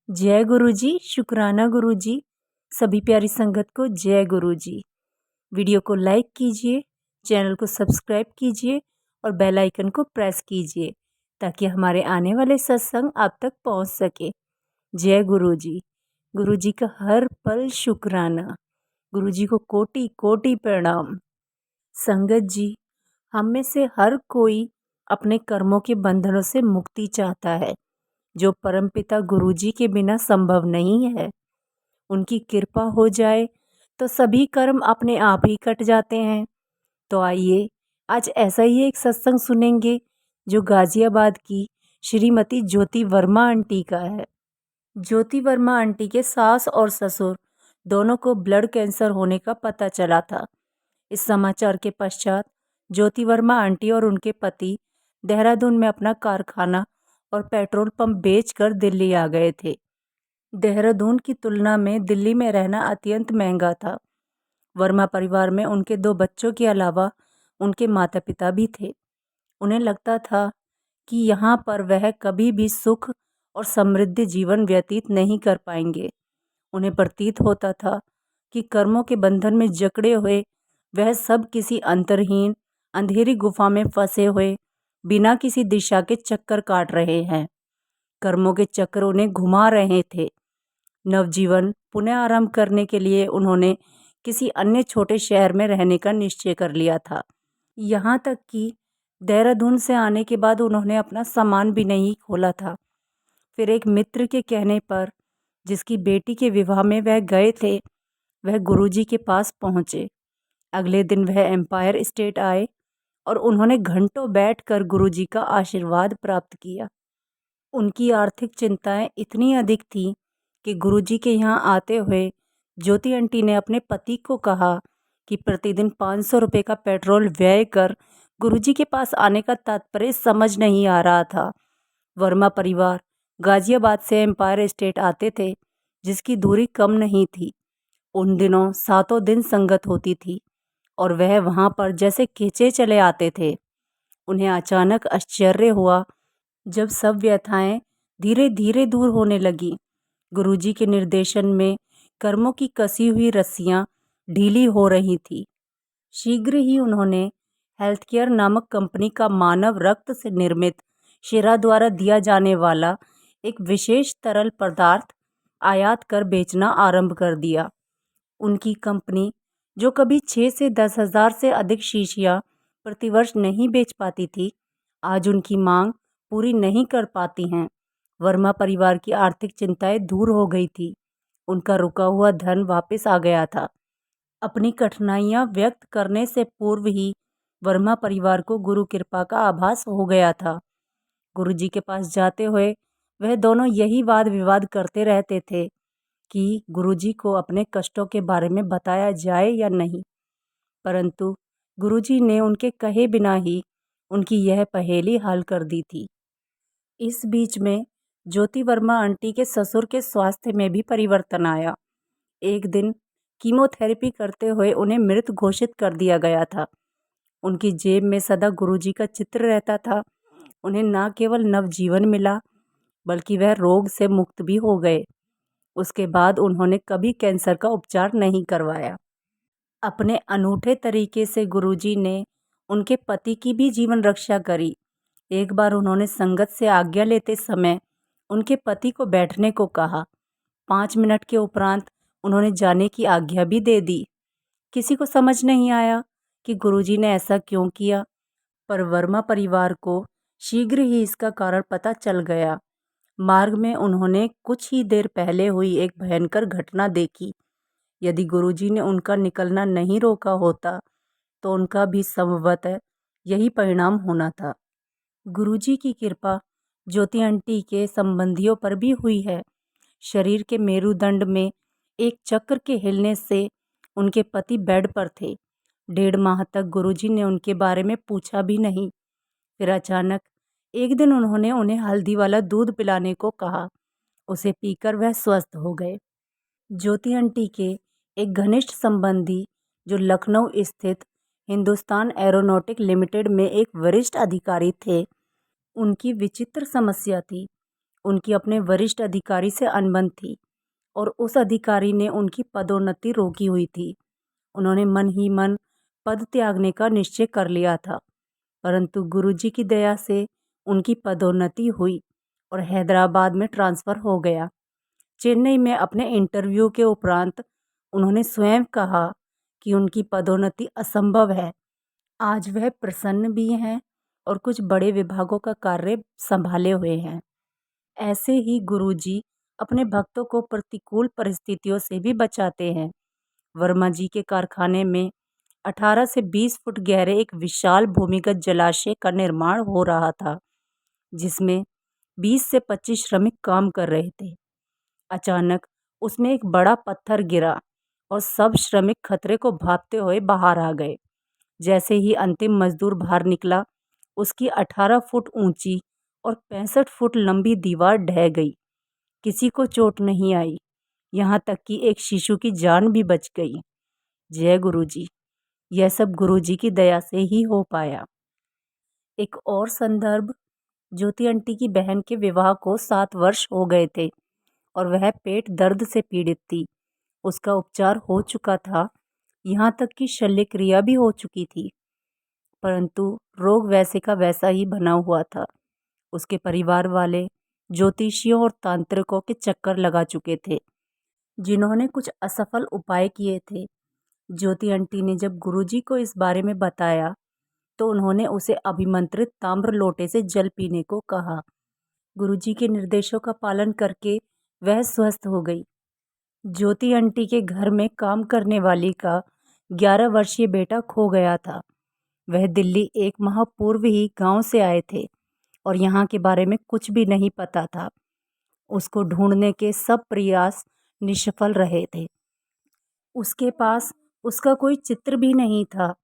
जय गुरु जी, शुक्राना गुरु जी। सभी प्यारी संगत को जय गुरु जी। वीडियो को लाइक कीजिए, चैनल को सब्सक्राइब कीजिए और बेल आइकन को प्रेस कीजिए ताकि हमारे आने वाले सत्संग आप तक पहुंच सके। जय गुरु जी। गुरु जी का हर पल शुक्राना। गुरु जी को कोटि कोटि प्रणाम। संगत जी, हम में से हर कोई अपने कर्मों के बंधनों से मुक्ति चाहता है, जो परमपिता गुरुजी के बिना संभव नहीं है। उनकी कृपा हो जाए तो सभी कर्म अपने आप ही कट जाते हैं। तो आइए आज ऐसा ही एक सत्संग सुनेंगे जो गाजियाबाद की श्रीमती ज्योति वर्मा आंटी का है। ज्योति वर्मा आंटी के सास और ससुर दोनों को ब्लड कैंसर होने का पता चला था। इस समाचार के पश्चात ज्योति वर्मा आंटी और उनके पति देहरादून में अपना कारखाना और पेट्रोल पंप बेचकर दिल्ली आ गए थे। देहरादून की तुलना में दिल्ली में रहना अत्यंत महंगा था। वर्मा परिवार में उनके 2 बच्चों के अलावा उनके माता पिता भी थे। उन्हें लगता था कि यहाँ पर वह कभी भी सुख और समृद्ध जीवन व्यतीत नहीं कर पाएंगे। उन्हें प्रतीत होता था कि कर्मों के बंधन में जकड़े हुए वह सब किसी अंतरहीन अंधेरी गुफा में फंसे हुए बिना किसी दिशा के चक्कर काट रहे हैं। कर्मों के चक्र उन्हें घुमा रहे थे। नवजीवन पुनः आरंभ करने के लिए उन्होंने किसी अन्य छोटे शहर में रहने का निश्चय कर लिया था। यहाँ तक कि देहरादून से आने के बाद उन्होंने अपना सामान भी नहीं खोला था। फिर एक मित्र के कहने पर, जिसकी बेटी के विवाह में वह गए थे, वह गुरुजी के पास पहुँचे। अगले दिन वह एम्पायर स्टेट आए और उन्होंने घंटों बैठकर गुरुजी का आशीर्वाद प्राप्त किया। उनकी आर्थिक चिंताएं इतनी अधिक थीं कि गुरुजी के यहाँ आते हुए ज्योति आंटी ने अपने पति को कहा कि प्रतिदिन 500 रुपये का पेट्रोल व्यय कर गुरुजी के पास आने का तात्पर्य समझ नहीं आ रहा था। वर्मा परिवार गाजियाबाद से एम्पायर स्टेट आते थे, जिसकी दूरी कम नहीं थी। उन दिनों 7 दिन संगत होती थी और वह वहाँ पर जैसे खींचे चले आते थे। उन्हें अचानक आश्चर्य हुआ जब सब व्यथाएं धीरे धीरे दूर होने लगी। गुरुजी के निर्देशन में कर्मों की कसी हुई रस्सियां ढीली हो रही थी। शीघ्र ही उन्होंने हेल्थ केयर नामक कंपनी का मानव रक्त से निर्मित शिरा द्वारा दिया जाने वाला एक विशेष तरल पदार्थ आयात कर बेचना आरंभ कर दिया। उनकी कंपनी, जो कभी 6 से 10 हजार से अधिक शीशियां प्रतिवर्ष नहीं बेच पाती थी, आज उनकी मांग पूरी नहीं कर पाती हैं। वर्मा परिवार की आर्थिक चिंताएं दूर हो गई थी। उनका रुका हुआ धन वापस आ गया था। अपनी कठिनाइयां व्यक्त करने से पूर्व ही वर्मा परिवार को गुरु कृपा का आभास हो गया था। गुरुजी के पास जाते हुए वह दोनों यही वाद विवाद करते रहते थे कि गुरुजी को अपने कष्टों के बारे में बताया जाए या नहीं, परंतु गुरुजी ने उनके कहे बिना ही उनकी यह पहेली हल कर दी थी। इस बीच में ज्योति वर्मा आंटी के ससुर के स्वास्थ्य में भी परिवर्तन आया। एक दिन कीमोथेरेपी करते हुए उन्हें मृत घोषित कर दिया गया था। उनकी जेब में सदा गुरुजी का चित्र रहता था। उन्हें न केवल नवजीवन मिला, बल्कि वह रोग से मुक्त भी हो गए। उसके बाद उन्होंने कभी कैंसर का उपचार नहीं करवाया। अपने अनूठे तरीके से गुरुजी ने उनके पति की भी जीवन रक्षा करी। एक बार उन्होंने संगत से आज्ञा लेते समय उनके पति को बैठने को कहा। 5 मिनट के उपरांत उन्होंने जाने की आज्ञा भी दे दी। किसी को समझ नहीं आया कि गुरुजी ने ऐसा क्यों किया, पर वर्मा परिवार को शीघ्र ही इसका कारण पता चल गया। मार्ग में उन्होंने कुछ ही देर पहले हुई एक भयंकर घटना देखी। यदि गुरुजी ने उनका निकलना नहीं रोका होता तो उनका भी संभवतः यही परिणाम होना था। गुरुजी की कृपा ज्योति आंटी के संबंधियों पर भी हुई है। शरीर के मेरुदंड में एक चक्र के हिलने से उनके पति बेड पर थे। 1.5 माह तक गुरुजी ने उनके बारे में पूछा भी नहीं। फिर अचानक एक दिन उन्होंने उन्हें हल्दी वाला दूध पिलाने को कहा। उसे पीकर वह स्वस्थ हो गए। ज्योति आंटी के एक घनिष्ठ संबंधी, जो लखनऊ स्थित हिंदुस्तान एरोनॉटिक लिमिटेड में एक वरिष्ठ अधिकारी थे, उनकी विचित्र समस्या थी। उनकी अपने वरिष्ठ अधिकारी से अनबन थी और उस अधिकारी ने उनकी पदोन्नति रोकी हुई थी। उन्होंने मन ही मन पद त्यागने का निश्चय कर लिया था, परंतु गुरुजी की दया से उनकी पदोन्नति हुई और हैदराबाद में ट्रांसफ़र हो गया। चेन्नई में अपने इंटरव्यू के उपरांत उन्होंने स्वयं कहा कि उनकी पदोन्नति असंभव है। आज वह प्रसन्न भी हैं और कुछ बड़े विभागों का कार्य संभाले हुए हैं। ऐसे ही गुरुजी अपने भक्तों को प्रतिकूल परिस्थितियों से भी बचाते हैं। वर्मा जी के कारखाने में 18 से 20 फुट गहरे एक विशाल भूमिगत जलाशय का निर्माण हो रहा था, जिसमें 20 से 25 श्रमिक काम कर रहे थे। अचानक उसमें एक बड़ा पत्थर गिरा और सब श्रमिक खतरे को भांपते हुए बाहर आ गए। जैसे ही अंतिम मजदूर बाहर निकला, उसकी 18 फुट ऊंची और 65 फुट लंबी दीवार ढह गई। किसी को चोट नहीं आई, यहाँ तक कि एक शिशु की जान भी बच गई। जय गुरुजी। यह सब गुरुजी की दया से ही हो पाया। एक और संदर्भ, ज्योति आंटी की बहन के विवाह को 7 वर्ष हो गए थे और वह पेट दर्द से पीड़ित थी। उसका उपचार हो चुका था, यहाँ तक कि शल्य क्रिया भी हो चुकी थी, परंतु रोग वैसे का वैसा ही बना हुआ था। उसके परिवार वाले ज्योतिषियों और तांत्रिकों के चक्कर लगा चुके थे, जिन्होंने कुछ असफल उपाय किए थे। ज्योति आंटी ने जब गुरुजी को इस बारे में बताया तो उन्होंने उसे अभिमंत्रित ताम्र लोटे से जल पीने को कहा। गुरुजी के निर्देशों का पालन करके वह स्वस्थ हो गई। ज्योति आंटी के घर में काम करने वाली का 11 वर्षीय बेटा खो गया था। वह दिल्ली 1 माह पूर्व ही गांव से आए थे और यहाँ के बारे में कुछ भी नहीं पता था। उसको ढूंढने के सब प्रयास निष्फल रहे थे। उसके पास उसका कोई चित्र भी नहीं था।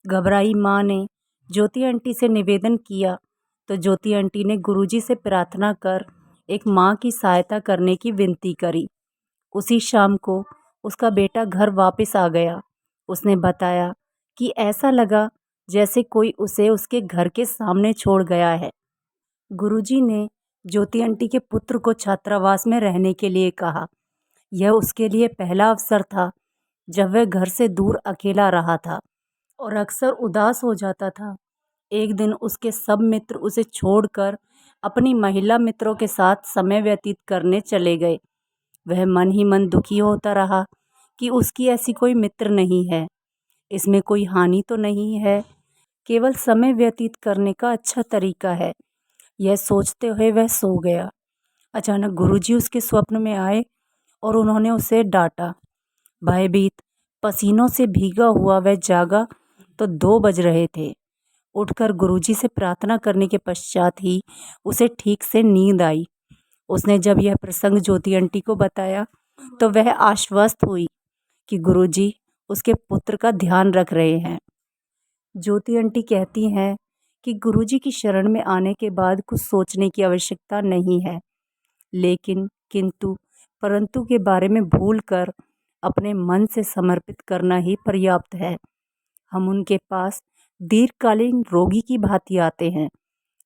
घबराई माँ ने ज्योति आंटी से निवेदन किया तो ज्योति आंटी ने गुरुजी से प्रार्थना कर एक माँ की सहायता करने की विनती करी। उसी शाम को उसका बेटा घर वापस आ गया। उसने बताया कि ऐसा लगा जैसे कोई उसे उसके घर के सामने छोड़ गया है। गुरुजी ने ज्योति आंटी के पुत्र को छात्रावास में रहने के लिए कहा। यह उसके लिए पहला अवसर था जब वह घर से दूर अकेला रहा था और अक्सर उदास हो जाता था। एक दिन उसके सब मित्र उसे छोड़कर अपनी महिला मित्रों के साथ समय व्यतीत करने चले गए। वह मन ही मन दुखी होता रहा कि उसकी ऐसी कोई मित्र नहीं है। इसमें कोई हानि तो नहीं है, केवल समय व्यतीत करने का अच्छा तरीका है। यह सोचते हुए वह सो गया। अचानक गुरुजी उसके स्वप्न में आए और उन्होंने उसे डांटा। भयभीत, पसीनों से भीगा हुआ वह जागा तो 2 बज रहे थे। उठकर गुरुजी से प्रार्थना करने के पश्चात ही उसे ठीक से नींद आई। उसने जब यह प्रसंग ज्योति आंटी को बताया तो वह आश्वस्त हुई कि गुरुजी उसके पुत्र का ध्यान रख रहे हैं। ज्योति आंटी कहती हैं कि गुरुजी की शरण में आने के बाद कुछ सोचने की आवश्यकता नहीं है, लेकिन किंतु परंतु के बारे में भूलकर अपने मन से समर्पित करना ही पर्याप्त है। हम उनके पास दीर्घकालीन रोगी की भांति आते हैं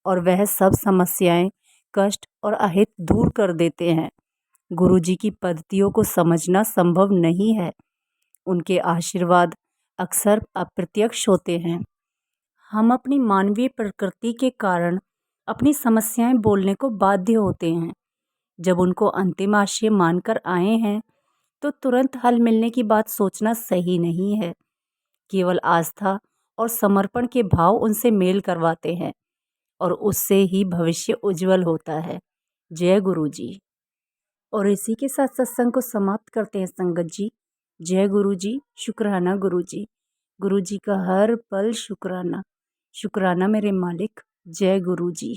और वह सब समस्याएं, कष्ट और अहित दूर कर देते हैं। गुरुजी की पद्धतियों को समझना संभव नहीं है। उनके आशीर्वाद अक्सर अप्रत्यक्ष होते हैं। हम अपनी मानवीय प्रकृति के कारण अपनी समस्याएं बोलने को बाध्य होते हैं। जब उनको अंतिम आशय मानकर आए हैं तो तुरंत हल मिलने की बात सोचना सही नहीं है। केवल आस्था और समर्पण के भाव उनसे मेल करवाते हैं और उससे ही भविष्य उज्जवल होता है। जय गुरु जी। और इसी के साथ सत्संग को समाप्त करते हैं संगत जी। जय गुरु जी। शुक्राना गुरु जी। गुरु जी का हर पल शुक्राना। शुक्राना मेरे मालिक। जय गुरु जी।